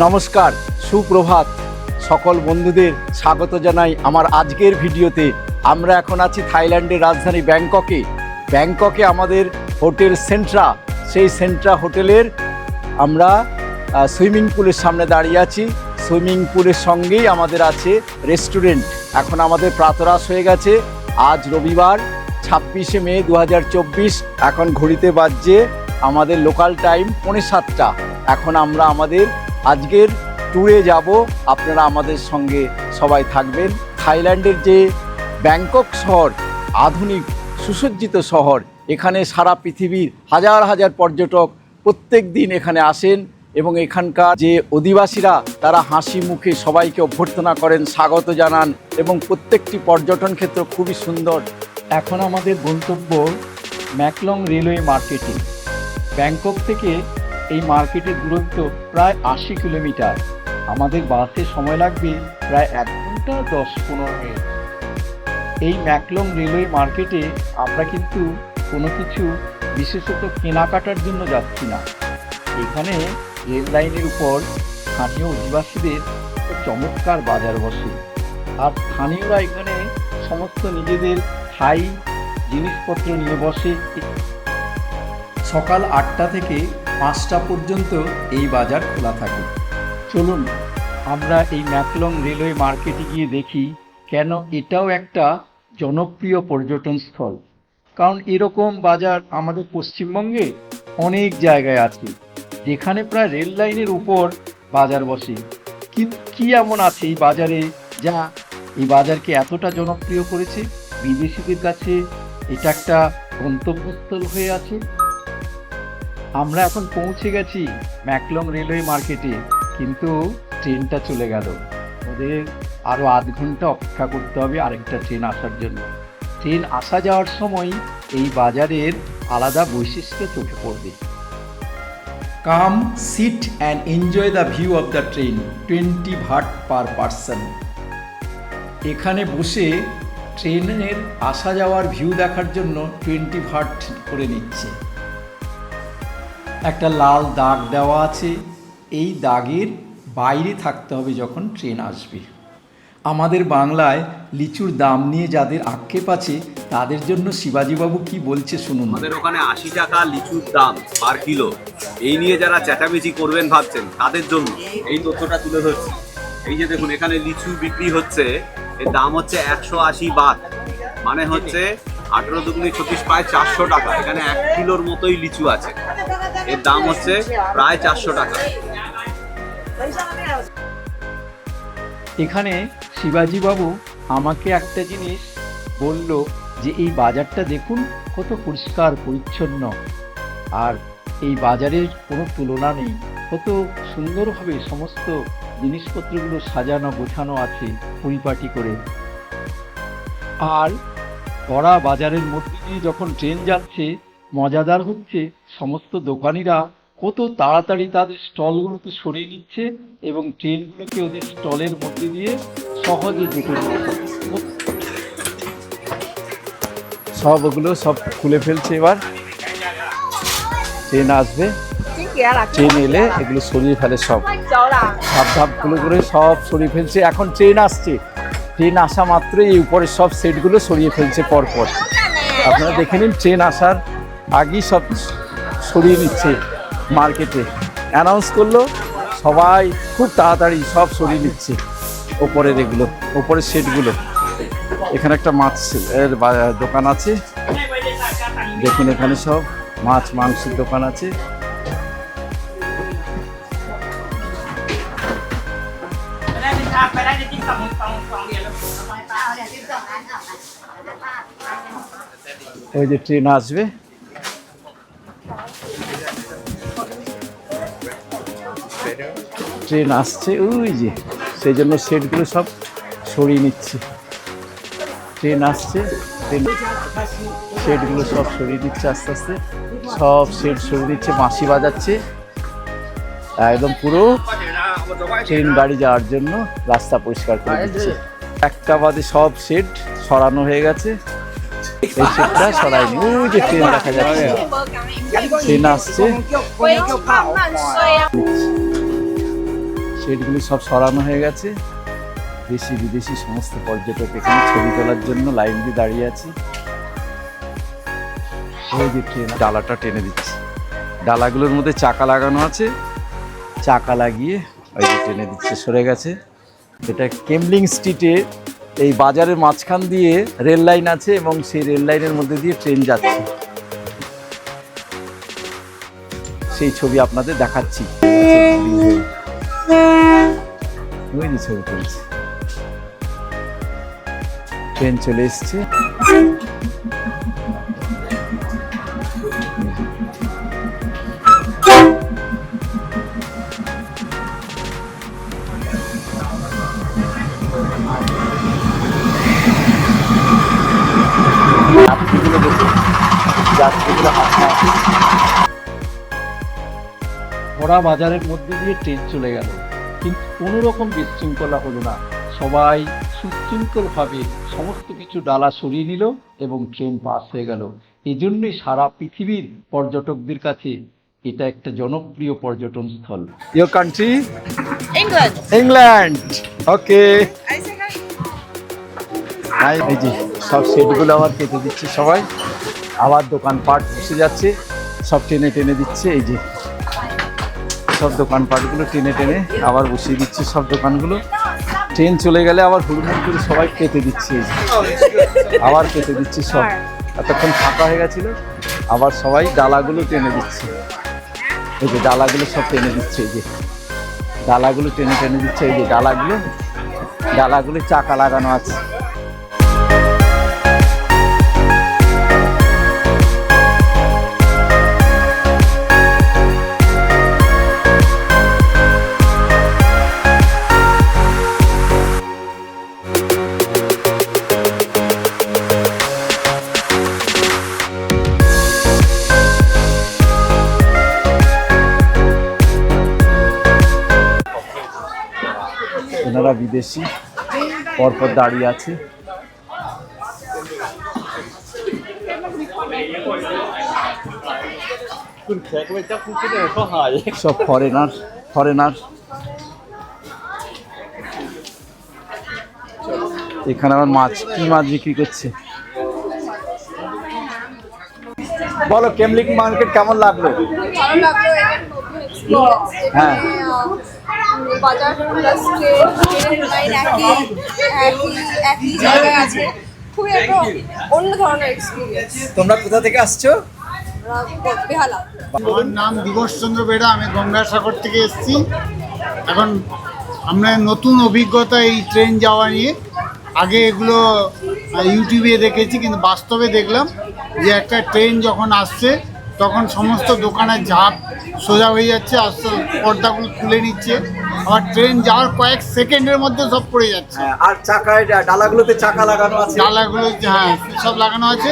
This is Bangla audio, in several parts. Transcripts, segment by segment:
নমস্কার, সুপ্রভাত। সকল বন্ধুদের স্বাগত জানাই আমার আজকের ভিডিওতে। আমরা এখন আছি থাইল্যান্ডের রাজধানী ব্যাংককে আমাদের হোটেল সেন্ট্রা, সেই সেন্ট্রা হোটেলের আমরা সুইমিং পুলের সামনে দাঁড়িয়ে আছি। সুইমিং পুলের সঙ্গেই আমাদের আছে রেস্টুরেন্ট। এখন আমাদের প্রাতরাশ হয়ে গেছে। আজ রবিবার 26শে মে 2024। এখন ঘড়িতে বাজছে আমাদের লোকাল টাইম 7:45। এখন আমরা আমাদের আজকের ট্যুরে যাব, আপনারা আমাদের সঙ্গে সবাই থাকবেন। থাইল্যান্ডের যে ব্যাংকক শহর, আধুনিক সুসজ্জিত শহর, এখানে সারা পৃথিবীর হাজার হাজার পর্যটক প্রত্যেক দিন এখানে আসেন এবং এখানকার যে অধিবাসীরা তারা হাসি মুখে সবাইকে অভ্যর্থনা করেন, স্বাগত জানান এবং প্রত্যেকটি পর্যটন ক্ষেত্র খুবই সুন্দর। এখন আমাদের গন্তব্য ম্যাকলং রেলওয়ে মার্কেটে। ব্যাংকক থেকে এই মার্কেটের দূরত্ব প্রায় 80 কিলোমিটার। আমাদের বাসে সময় লাগবে প্রায় 1 ঘন্টা 10-15 মিনিট। এই ম্যাকলং রেলওয়ে মার্কেটে আমরা কিন্তু কোনো কিছু বিশেষত কেনাকাটার জন্য যাচ্ছি না। এখানে রেল লাইনের উপর স্থানীয় অধিবাসীদের চমৎকার বাজার বসে, আর স্থানীয়রা এখানে সমস্ত নিজেদের স্থায়ী জিনিসপত্র নিয়ে বসে। সকাল 8টা থেকে 5টা পর্যন্ত এই বাজার খোলা থাকে। চলুন আমরা এই ম্যাকলং রেলওয়ে মার্কেটে গিয়ে দেখি কেন এটাও একটা জনপ্রিয় পর্যটন স্থল। কারণ এরকম বাজার আমাদের পশ্চিমবঙ্গে অনেক জায়গায় আছে যেখানে প্রায় রেল লাইনের উপর বাজার বসে। কি এমন আছে এই বাজারে যা এই বাজারকে এতটা জনপ্রিয় করেছে? বিদেশিদের কাছে এটা একটা গন্তব্যস্থল হয়ে আছে। আমরা এখন পৌঁছে গেছি ম্যাকলং রেলওয়ে মার্কেটে, কিন্তু ট্রেনটা চলে গেল। ওদের আরও আধ ঘন্টা অপেক্ষা করতে হবে আরেকটা ট্রেন আসার জন্য। ট্রেন আসা যাওয়ার সময় এই বাজারের আলাদা বৈশিষ্ট্য চোখে পড়বে। Come sit and enjoy the view of the train, 20 baht per person. এখানে বসে ট্রেনের আসা যাওয়ার ভিউ দেখার জন্য 20 বাট করে নিচ্ছে। একটা লাল দাগ দেওয়া আছে, এই দাগের বাইরে থাকতে হবে যখন ট্রেন আসবে। আমাদের বাংলায় লিচুর দাম নিয়ে যাদের আক্ষেপ আছে তাদের জন্য শিবাজীবাবু কি বলছে শুনুন। আমাদের ওখানে 80 টাকা লিচুর দাম পার কিলো। এই নিয়ে যারা চেঁচামেচি করবেন ভাবছেন তাদের জন্য এই তথ্যটা তুলে ধরছি। এই যে দেখুন, এখানে লিচু বিক্রি হচ্ছে, এর দাম হচ্ছে 180 বাত, মানে হচ্ছে 18 দুগুণে 36, প্রায় 400 টাকা। এখানে 1 কিলোর মতোই লিচু আছে, এর দাম হচ্ছে প্রায় 400 টাকা। এখানে শিবাজীবাবু আমাকে একটা জিনিস বলল যে এই বাজারটা দেখুন কত পরিষ্কার পরিচ্ছন্ন, আর এই বাজারের কোনো তুলনা নেই। কত সুন্দরভাবে সমস্ত জিনিসপত্রগুলো সাজানো গোছানো আছে পরিপাটি করে। আর ভরা বাজারের মধ্যে দিয়ে যখন ট্রেন যাচ্ছে, মজাদার হচ্ছে সমস্ত দোকানিরা কত তাড়াতাড়ি তাদের স্টলগুলোকে সরিয়ে নিচ্ছে এবং ট্রেনগুলোকে ওদের স্টলের মধ্যে দিয়ে সহজে যেতে দিচ্ছে। সব ওগুলো সব খুলে ফেলছে। এবার ট্রেন আসবে, ট্রেন এলে এগুলো সরিয়ে ফেলে, সব ধাপগুলো করে সব সরিয়ে ফেলছে। এখন ট্রেন আসছে, ট্রেন আসা মাত্রই এই উপরের সব সেটগুলো সরিয়ে ফেলছে পরপর। আপনারা দেখে নিন, ট্রেন আসার আগেই সব সরিয়ে নিচ্ছে। মার্কেটে অ্যানাউন্স করলো, সবাই খুব তাড়াতাড়ি সব সরিয়ে নিচ্ছে ওপরের এগুলো, ওপরের সেটগুলো। এখানে একটা মাছের দোকান আছে, দেখুন এখানে সব মাছ মাংসের দোকান আছে। ওই যে ট্রেন আসবে, ট্রেন আসছে ওই যে, সেই জন্য সেটগুলো সব সরিয়ে নিচ্ছে। ট্রেন আসছে, ট্রেন সেটগুলো সব সরিয়ে দিচ্ছে আস্তে আস্তে, সব সেট সরিয়ে দিচ্ছে, বাঁশি বাজাচ্ছে একদম পুরো ট্রেন গাড়ি যাওয়ার জন্য রাস্তা পরিষ্কার করে দিচ্ছে। একটা বাদে সব সেট সরানো হয়ে গেছে, এই সেটটা সরাইনি। ওই যে ট্রেন দেখা যাচ্ছে, ট্রেন আসছে, শেডগুলি সব সরানো হয়ে গেছে। দেশি বিদেশি সমস্ত পর্যটক এখানে ছবি তোলার জন্য লাইন দিয়ে দাঁড়িয়ে আছে। ওই যে ট্রেন ডালাটা টেনে দিচ্ছে, ডালাগুলোর মধ্যে চাকা লাগানো আছে, চাকা লাগিয়ে ওই যে টেনে দিচ্ছে, সরে গেছে। এটা কেমলিং স্ট্রিটে এই বাজারের মাঝখান দিয়ে রেল লাইন আছে এবং সেই রেল লাইনের মধ্যে দিয়ে ট্রেন যাচ্ছে, সেই ছবি আপনাদের দেখাচ্ছি। ওই যে ছবি তুলছে, ট্রেন চলে এসছে। যাত্রীগুলো দেখুন, যাত্রীগুলো হাসছে। ভরা বাজারের মধ্যে দিয়ে ট্রেন চলে গেল, কিন্তু কোনো রকম বিশৃঙ্খলা হলো না। সবাই সুশৃঙ্খলভাবে সমস্ত কিছু ডালা সরিয়ে নিল এবং ট্রেন পাস হয়ে গেল। এই জন্যই সারা পৃথিবীর পর্যটকদের কাছে এটা একটা জনপ্রিয় পর্যটন স্থল। Your country? England. England. Okay, I say hi. এই যে সব সেটগুলো আবার কেটে দিচ্ছে সবাই, আবার দোকানপাট বসে যাচ্ছে, সব টেনে টেনে দিচ্ছে। এই যে সব দোকানপাটগুলো টেনে টেনে আবার বসিয়ে দিচ্ছে সব দোকানগুলো। ট্রেন চলে গেলে আবার হুড়মুড় করে সবাই কেটে দিচ্ছে, এই যে আবার কেটে দিচ্ছে সব। এতক্ষণ ফাঁকা হয়ে গেছিল, আবার সবাই ডালাগুলো টেনে দিচ্ছে। এই যে ডালাগুলো সব টেনে দিচ্ছে, এই যে ডালাগুলো টেনে টেনে দিচ্ছে। এই যে ডালাগুলো চাকা লাগানো আছে। এনারা বিদেশি, পরপর দাঁড়িয়ে আছে। সব ফরেনার। এখানে আবার কি মাছ বিক্রি করছে। বলো, কেমলিং মার্কেট কেমন লাগলো? ভালো লাগলো, এটা নতুন এক্সপেরিয়েন্স। হ্যাঁ। বাজার প্লাস ট্রেন লাইন একই জায়গায় আছে, খুবই একটা অন্য ধরনের এক্সপিরিয়েন্স। তোমরা কোথা থেকে আসছো? বেহালা। আমার নাম দিবস চন্দ্র বেড়া, আমি গঙ্গাসাগর থেকে এসেছি। এখন আমরা নতুন অভিজ্ঞতা এই ট্রেন যাওয়া নিয়ে। আগে এগুলো ইউটিউবে দেখেছি, কিন্তু বাস্তবে দেখলাম যে একটা ট্রেন যখন আসছে তখন সমস্ত দোকানের ঝাঁপ সোজা হয়ে যাচ্ছে, আস্তে পর্দাগুলো খুলে নিচ্ছে, আবার ট্রেন যাওয়ার কয়েক সেকেন্ডের মধ্যে সব পড়ে যাচ্ছে। আর চাকায় ডালাগুলোতে চাকা লাগানো আছে, ডালাগুলো হ্যাঁ সব লাগানো আছে,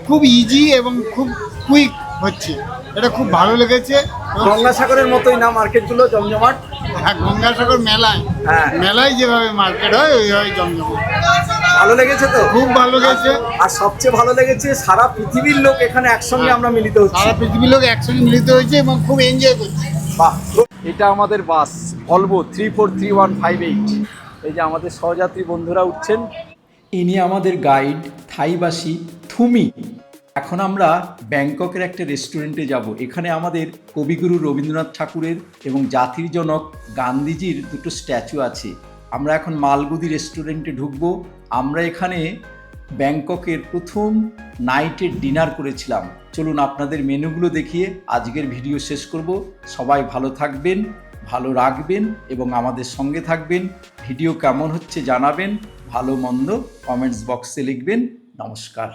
খুব ইজি এবং খুব কুইক হচ্ছে। এটা খুব ভালো লেগেছে। গঙ্গাসাগরের মতোই না মার্কেটগুলো জমজমাট? হ্যাঁ, গঙ্গাসাগর মেলায় যেভাবে মার্কেট হয় ওইভাবে জমজমাট। ভালো লেগেছে তো? খুব ভালো লেগেছে। আর সবচেয়ে ভালো লেগেছে সারা পৃথিবীর লোক এখানে একসঙ্গে আমরা মিলিত হচ্ছি। সারা পৃথিবীর লোক একসঙ্গে মিলিত হয়েছে এবং খুব এনজয় করছে। বাহ, এটা আমাদের বাস ভলভো 343158। এই যে আমাদের সহযাত্রী বন্ধুরা উঠছেন। ইনি আমাদের গাইড থাইবাসী থুমি। এখন আমরা ব্যাংককের একটা রেস্টুরেন্টে যাব। এখানে আমাদের কবিগুরু রবীন্দ্রনাথ ঠাকুরের এবং জাতির জনক গান্ধীজির দুটো স্ট্যাচু আছে। আমরা এখন মালগুদি রেস্টুরেন্টে ঢুকবো। আমরা এখানে ব্যাংককের প্রথম নাইটের ডিনার করেছিলাম। চলুন আপনাদের মেনুগুলো দেখিয়ে আজকের ভিডিও শেষ করব। সবাই ভালো থাকবেন, ভালো রাখবেন এবং আমাদের সঙ্গে থাকবেন। ভিডিও কেমন হচ্ছে জানাবেন, ভালো মন্দ কমেন্টস বক্সে লিখবেন। নমস্কার।